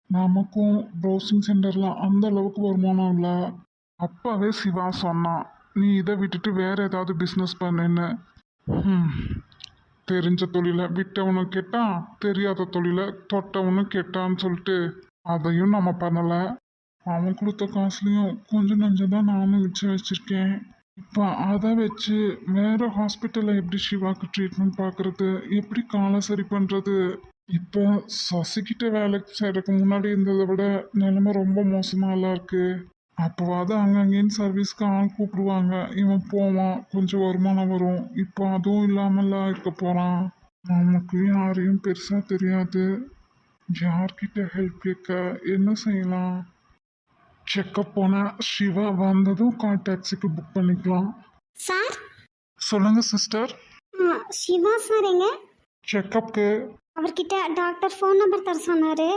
நமக்கும் ப்ரௌசிங் சென்டர்ல அந்த அளவுக்கு வருமானம் இல்லை. அப்பவே சிவா சொன்னான், நீ இதை விட்டுட்டு வேற ஏதாவது பிஸ்னஸ் பண்ணுன்னு. ம், தெரிஞ்ச தொழிலை விட்டவனும் கெட்டான், தெரியாத தொழிலை தொட்டவனும் கெட்டான்னு சொல்லிட்டு அதையும் நம்ம பண்ணலை. அவன் கொடுத்த காசுலையும் கொஞ்சம் நஞ்சம் தான் நானும் வச்சிருக்கேன். இப்போ அதை வச்சு வேற ஹாஸ்பிட்டலில் எப்படி சிவாக்கு ட்ரீட்மெண்ட் பார்க்கறது, எப்படி காலை சரி பண்ணுறது? இப்போ சசிக்கிட்ட வேலைக்கு செய்யறதுக்கு முன்னாடி இருந்ததை விட நிலைமை ரொம்ப மோசமாலாம் இருக்கு. அப்போவாது அங்கங்கேன்னு சர்வீஸ்க்கு ஆள் கூப்பிடுவாங்க, இவன் போவான், கொஞ்சம் வருமானம் வரும். இப்போ அதுவும் இல்லாமலாம் இருக்க போகிறான். நமக்கு யாரையும் பெருசாக தெரியாது. யார்கிட்ட ஹெல்ப் கேட்க, என்ன செய்யலாம்? செக்கப் போனால் சிவா வந்ததும் கால் டாக்ஸிக்கு புக் பண்ணிக்கலாம். சார். சொல்லுங்க சிஸ்டர். சிவா சார் எங்க? செக்கப்க்கு. அவர்கிட்ட டாக்டர் ஃபோன் நம்பர் தர சொன்னாரு.